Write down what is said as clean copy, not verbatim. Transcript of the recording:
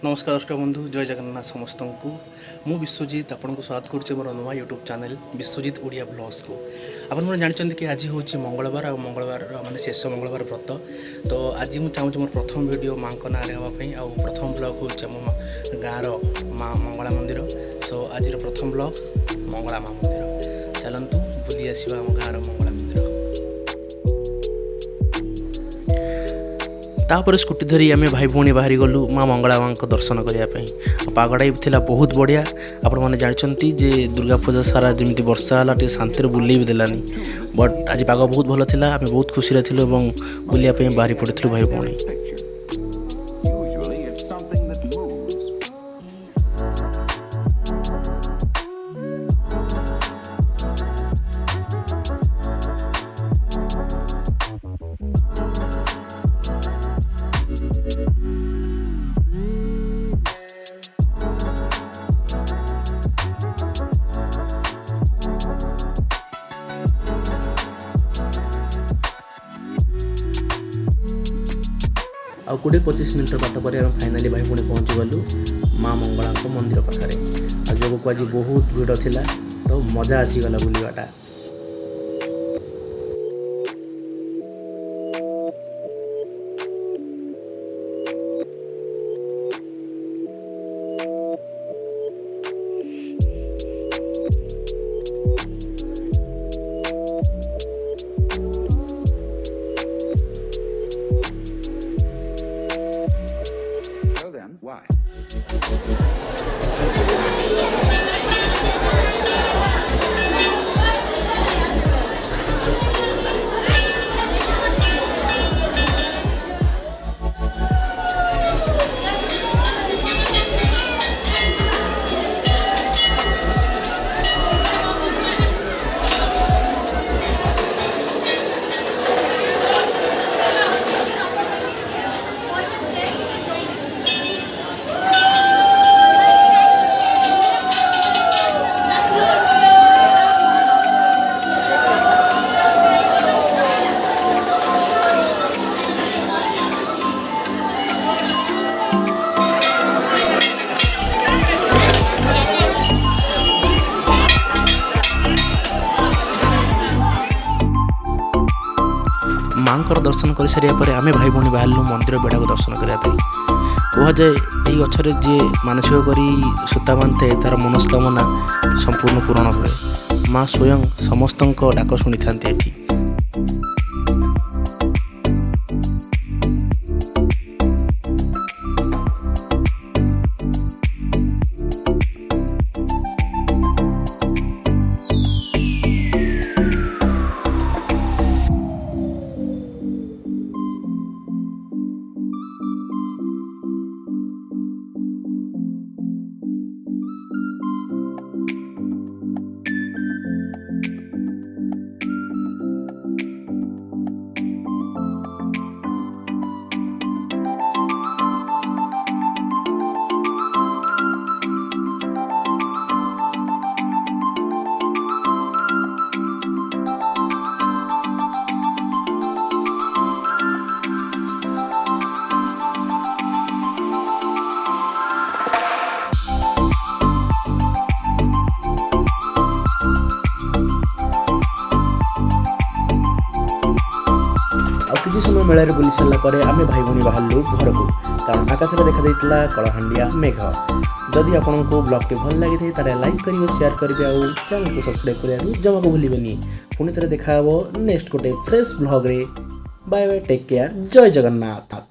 नमस्कार दर्शक बंधु जय जगन्नाथ समस्त को मु विश्वजीत आपको स्वागत करुचे मोर नुआ YouTube channel Biswajit Odia blogs को आपन जानते कि आज हूँ मंगलवार और मंगलवार माने शेष मंगलवार व्रत तो आज मुझे चाहूँ मोर प्रथम वीडियो माँ ना हाँपाई आ प्रथम ब्लॉग हूँ आम गाँव माँ मंगला मंदिर सो आज प्रथम ब्लॉग मंगला माँ मंदिर चलतु बुली आसवा आम गाँव मंगला मंदिर तापर स्कूटी धरी आम भाई भौणी बाहरी गलु माँ मंगला माँ दर्शन करने पागटा भी थिला बहुत बढ़िया। आपण मैंने जानते जे दुर्गा पूजा सारा जमी वर्षा है शांति बुले भी देलानी बट आज पाग बहुत भल था आम बहुत खुशी थी बुलाया बाहरी पड़ू भाई भौणी। आ 20-25 मिनट बाट पर फाइनाली भाई पुणी पहुँची गलु माँ मंगला मंदिर पाखे आ जो को आज बहुत भिड़ थिला तो मजा आसीगला बुलवाटा। Why? माँ दर्शन कर सारे पर आम भाई भौणी बाहर मंदिर बेढ़ा को दर्शन करने कह जाए यही गचर जी मानसिक कर सूता बांधे तार मनस्कामना संपूर्ण पूरण हुए। माँ स्वयं समस्त डाक शुणी था। किसी समय मेला बुली सारापर आम भाई भौणी बाहरलु घर को कारण आकाश में देखा देता कलाहांडिया मेघ। जदि आपन को ब्लॉग टी भल लगी तारे लाइक करेंगे शेयर करेंगे और चैनल को सब्सक्राइब करने जमा को भूलिए। पुणी थे देखा नेक्स्ट गोटे फ्रेश ब्लॉग रे। बाय बाय टेक केयर जय जगन्नाथ।